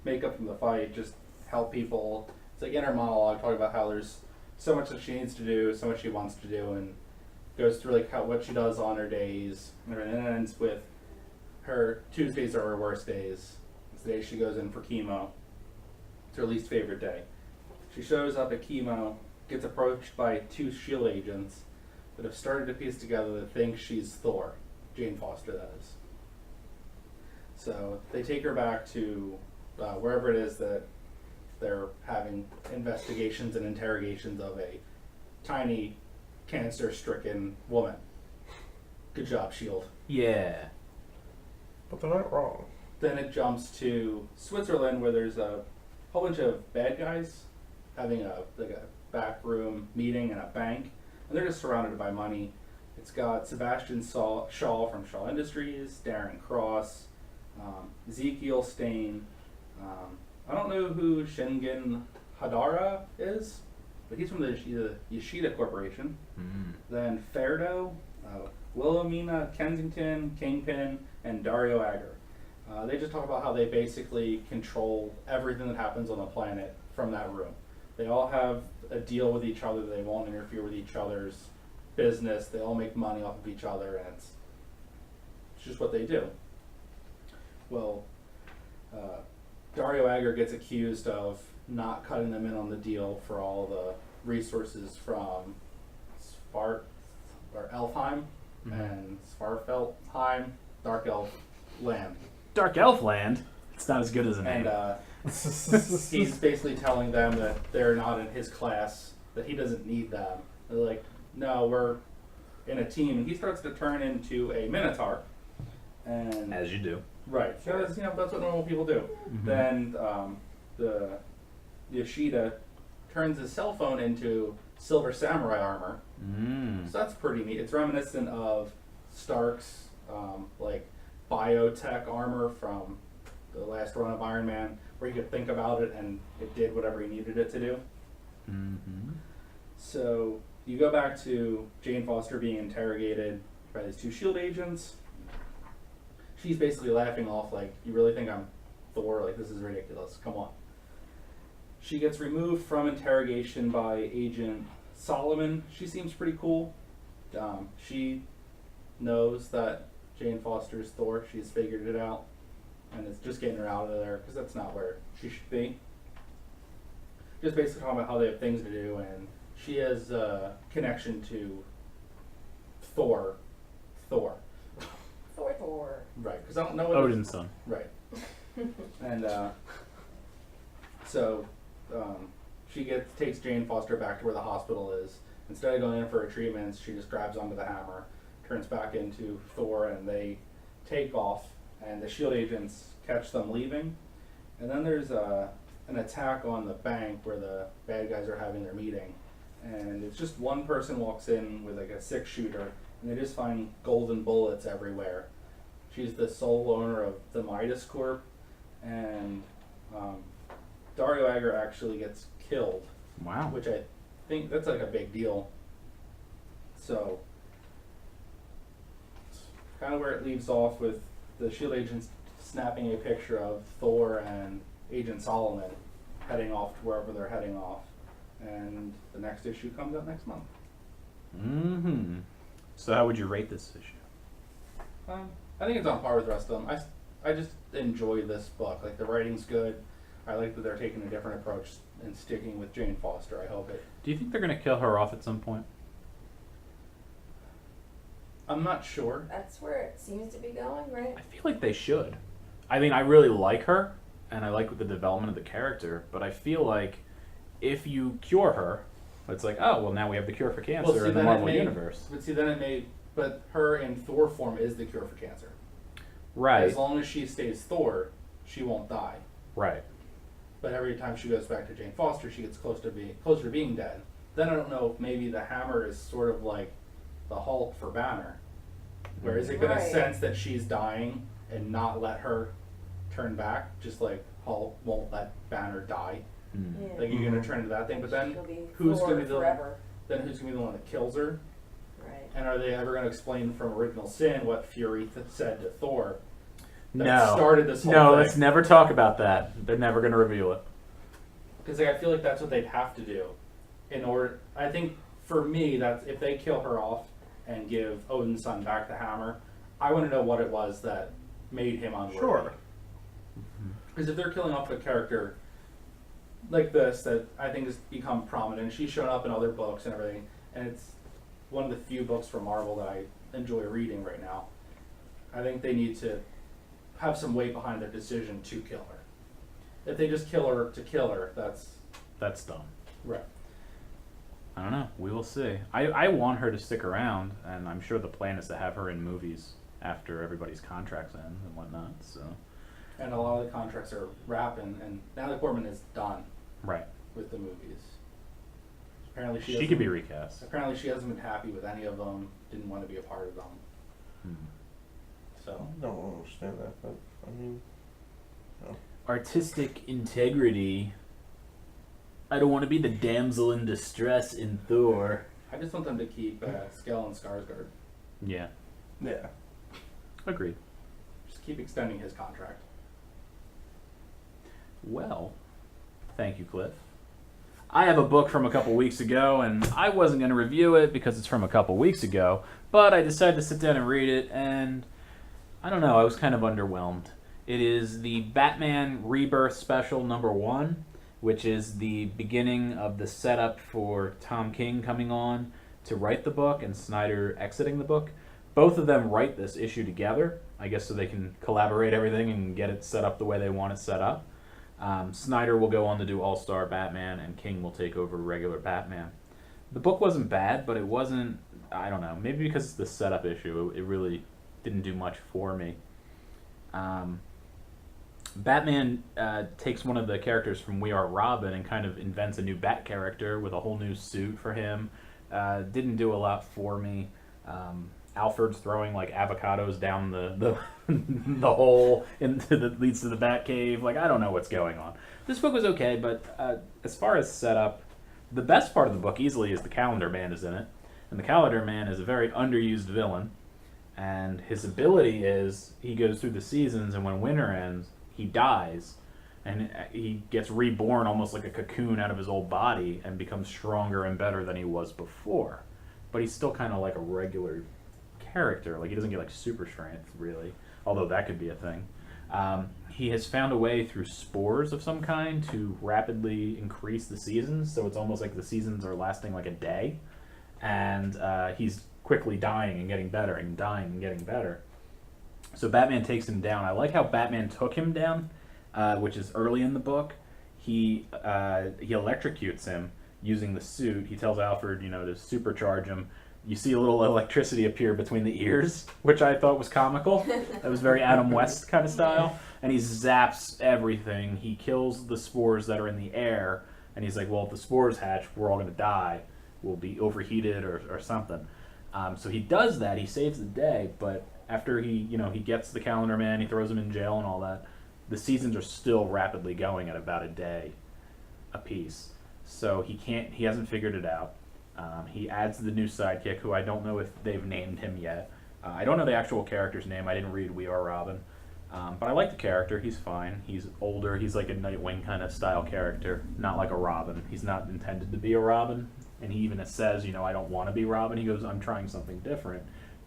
make up from the fight, just help people. It's like inner monologue, talking about how there's so much that she needs to do, so much she wants to do, and goes through like what she does on her days, and it ends with her Tuesdays are her worst days. It's the day she goes in for chemo. It's her least favorite day. She shows up at chemo, gets approached by 2 S.H.I.E.L.D. agents that have started to piece together that think she's Thor. Jane Foster, that is. So they take her back to wherever it is that they're having investigations and interrogations of a tiny cancer-stricken woman. Good job, S.H.I.E.L.D. Yeah. But they're not wrong. Then it jumps to Switzerland, where there's a whole bunch of bad guys having a backroom meeting in a bank, and they're just surrounded by money. It's got Sebastian Shaw from Shaw Industries, Darren Cross, Ezekiel Stain. I don't know who Shingen Hadara is, but he's from the Yoshida Corporation. Then Ferdo, Wilhelmina Kensington, Kingpin, and Dario Agger. They just talk about how they basically control everything that happens on the planet from that room. They all have a deal with each other. They won't interfere with each other's business. They all make money off of each other, and it's just what they do. Well, Dario Agger gets accused of not cutting them in on the deal for all the resources from Elfheim and Svarfeldheim, Dark Elf Land. Dark Elf Land? It's not as good as a name. And he's basically telling them that they're not in his class, that he doesn't need them. They're like, no, in a team, and he starts to turn into a Minotaur. And As you do. right, because that's what normal people do. Mhm. Then the Yoshida turns his cell phone into Silver Samurai armor. So that's pretty neat. It's reminiscent of Stark's like biotech armor from the last run of Iron Man, where you could think about it and it did whatever he needed it to do. Mm-hmm. So you go back to Jane Foster being interrogated by these two S.H.I.E.L.D. agents. She's basically laughing off like, you really think I'm Thor? Like, this is ridiculous. Come on. She gets removed from interrogation by Agent Solomon. She seems pretty cool. She knows that Jane Foster's Thor. She's figured it out. And it's just getting her out of there because that's not where she should be. Just basically talking about how they have things to do, and she has a connection to Thor. Thor. Right, because I don't know what Odin's son. Right. And so she takes Jane Foster back to where the hospital is. Instead of going in for her treatments, she just grabs onto the hammer, turns back into Thor, and they take off. And the S.H.I.E.L.D. agents catch them leaving. And then there's an attack on the bank where the bad guys are having their meeting. And it's just one person walks in with like a 6-shooter, and they just find golden bullets everywhere. She's the sole owner of the Midas Corp, and Dario Agger actually gets killed, Wow. which I think that's like a big deal. So, kind of where it leaves off with the S.H.I.E.L.D. agents snapping a picture of Thor and Agent Solomon heading off to wherever they're heading off. And the next issue comes out next month. Mm-hmm. So how would you rate this issue? I think it's on par with the rest of them. I just enjoy this book. Like, the writing's good. I like that they're taking a different approach and sticking with Jane Foster. I hope it. Do you think they're going to kill her off at some point? I'm not sure. That's where it seems to be going, right? I feel like they should. I mean, I really like her, and I like the development of the character, but I feel like if you cure her, it's like, oh, well, now we have the cure for cancer in the Marvel Universe. But see, then it may. But her in Thor form is the cure for cancer. Right. As long as she stays Thor, she won't die. Right. But every time she goes back to Jane Foster, she gets closer to being dead. Then I don't know if maybe the hammer is sort of like the Hulk for Banner. Where is it going to Right. sense that she's dying and not let her turn back, just like Hulk won't let Banner die? Mm. Yeah. Like, you're going to turn into that thing, but then She'll be who's Thor going to be forever. who's going to be the one that kills her? Right. And are they ever going to explain from Original Sin what Fury said to Thor that No. started this whole No, thing? let's never talk about that. They're never going to reveal it. Because I feel like that's what they'd have to do in order. I think for me, that's if they kill her off and give Odin's son back the hammer, I want to know what it was that made him unworthy. Sure. Because if they're killing off a character like this that I think has become prominent, she's shown up in other books and everything, and it's one of the few books from Marvel that I enjoy reading right now. I think they need to have some weight behind their decision to kill her. If they just kill her to kill her, That's dumb. right. I don't know. We will see. I want her to stick around, and I'm sure the plan is to have her in movies after everybody's contracts end and whatnot. So. And a lot of the contracts are wrapping, and Natalie Portman is done Right. with the movies. Apparently She could be recast. Apparently she hasn't been happy with any of them. Didn't want to be a part of them. Hmm. So I don't understand that, but I mean, Artistic integrity. I don't want to be the damsel in distress in Thor. I just want them to keep Scowls and Skarsgård. Yeah. yeah. Agreed. Just keep extending his contract. Well, thank you, Cliff. I have a book from a couple weeks ago, and I wasn't going to review it because it's from a couple weeks ago, but I decided to sit down and read it, and I don't know, I was kind of underwhelmed. It is the Batman Rebirth Special #1, which is the beginning of the setup for Tom King coming on to write the book and Snyder exiting the book. Both of them write this issue together, I guess so they can collaborate everything and get it set up the way they want it set up. Snyder will go on to do All-Star Batman, and King will take over regular Batman. The book wasn't bad, but it wasn't, I don't know, maybe because it's the setup issue, it really didn't do much for me. Batman takes one of the characters from We Are Robin and kind of invents a new Bat character with a whole new suit for him. Didn't do a lot for me. Alfred's throwing like avocados down the the hole that leads to the Batcave. Like, I don't know what's going on. This book was okay, but as far as setup, the best part of the book easily is the Calendar Man is in it. And the Calendar Man is a very underused villain. And his ability is he goes through the seasons, and when winter ends, he dies. And he gets reborn almost like a cocoon out of his old body and becomes stronger and better than he was before. But he's still kind of like a regular character. Like, he doesn't get like super strength, really. Although that could be a thing. He has found a way through spores of some kind to rapidly increase the seasons. So it's almost like the seasons are lasting like a day. And he's quickly dying and getting better and dying and getting better. So Batman takes him down. I like how Batman took him down, which is early in the book. He electrocutes him using the suit. He tells Alfred, to supercharge him. You see a little electricity appear between the ears, which I thought was comical. That was very Adam West kind of style. And he zaps everything. He kills the spores that are in the air. And he's like, well, if the spores hatch, we're all going to die. We'll be overheated or something. So he does that. He saves the day. But after he gets the Calendar Man, he throws him in jail and all that, the seasons are still rapidly going at about a day apiece. So he hasn't figured it out. He adds the new sidekick, who I don't know if they've named him yet. I don't know the actual character's name. I didn't read We Are Robin. But I like the character. He's fine. He's older. He's like a Nightwing kind of style character, not like a Robin. He's not intended to be a Robin. And he even says, I don't want to be Robin. He goes, I'm trying something different.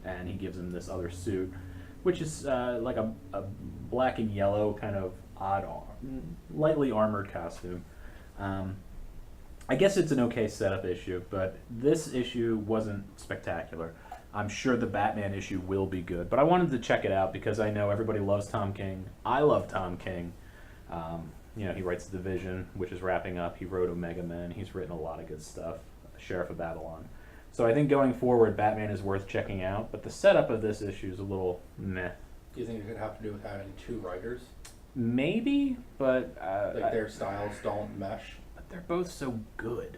And he gives him this other suit, which is like a black and yellow kind of odd, lightly armored costume. I guess it's an okay setup issue, but this issue wasn't spectacular. I'm sure the Batman issue will be good, but I wanted to check it out because I know everybody loves Tom King. I love Tom King. He writes The Division, which is wrapping up. He wrote Omega Men. He's written a lot of good stuff. Sheriff of Babylon. So I think going forward, Batman is worth checking out, but the setup of this issue is a little meh. Do you think it could have to do with having two writers? Maybe, but their styles don't mesh. But they're both so good.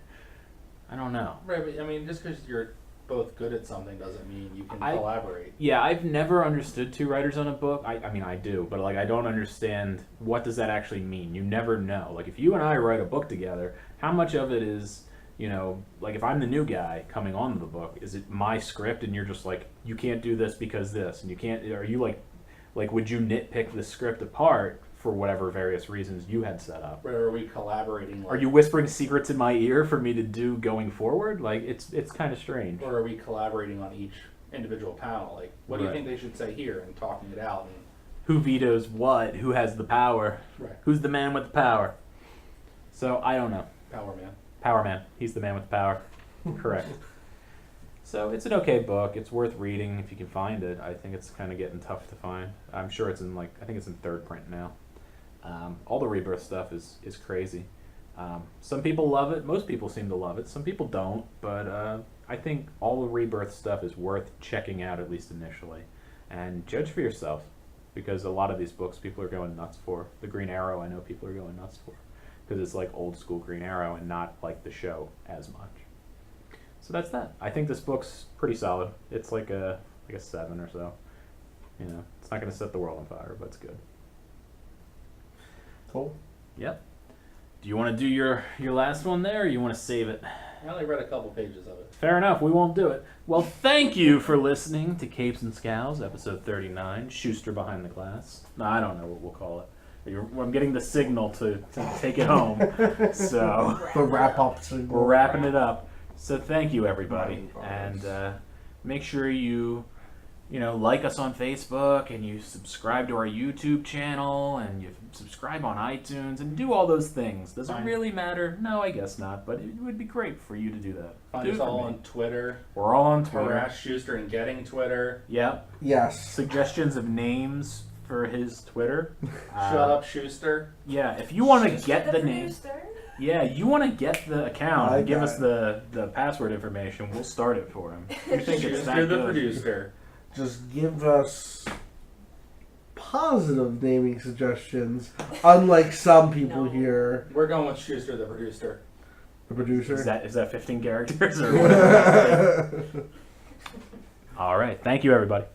I don't know. Right, but I mean, just because you're both good at something doesn't mean you can collaborate. Yeah, I've never understood two writers on a book. I mean, I do, but I don't understand what does that actually mean. You never know. Like, if you and I write a book together, how much of it is, if I'm the new guy coming on the book, is it my script and you're just like, you can't do this because this, and you can't, are you like would you nitpick the script apart for whatever various reasons you had set up? Or are we collaborating? Are you whispering secrets in my ear for me to do going forward? It's kind of strange. Or are we collaborating on each individual panel? What do you think they should say here and talking it out? And who vetoes what? Who has the power? Right. Who's the man with the power? So I don't know. Power Man. Power Man. He's the man with the power. Correct. So it's an okay book. It's worth reading if you can find it. I think it's kind of getting tough to find. I'm sure it's in I think it's in third print now. All the Rebirth stuff is crazy. Some people love it. Most people seem to love it. Some people don't. But I think all the Rebirth stuff is worth checking out, at least initially. And judge for yourself. Because a lot of these books people are going nuts for. The Green Arrow I know people are going nuts for. Because it's like old school Green Arrow and not like the show as much. So that's that. I think this book's pretty solid. It's like a 7 or so. It's not going to set the world on fire, but it's good. Cool. Yep. Do you want to do your last one there, or you want to save it? I only read a couple pages of it. Fair enough. We won't do it. Well, thank you for listening to Capes and Scowls, episode 39, Shuster Behind the Glass. No, I don't know what we'll call it. I'm getting the signal to take it home. So The wrap-up. we're wrapping it up. So thank you, everybody. And make sure you like us on Facebook, and you subscribe to our YouTube channel, and you subscribe on iTunes, and do all those things. Does it really matter? No, I guess not, but it would be great for you to do that. Find us all on Twitter. We're all on Twitter. Harass Schuster and getting Twitter. Yep. Yes. Suggestions of names for his Twitter. Shut up, Schuster. Yeah, if you want to Shuster get the the names. producer. Yeah, you want to get the account I and give got us the password information. We'll start it for him. You think it's that Schuster the good? producer. Just give us positive naming suggestions, unlike some people No. here. We're going with Schuster the producer. The producer. Is that 15 characters or whatever? All right. Thank you, everybody.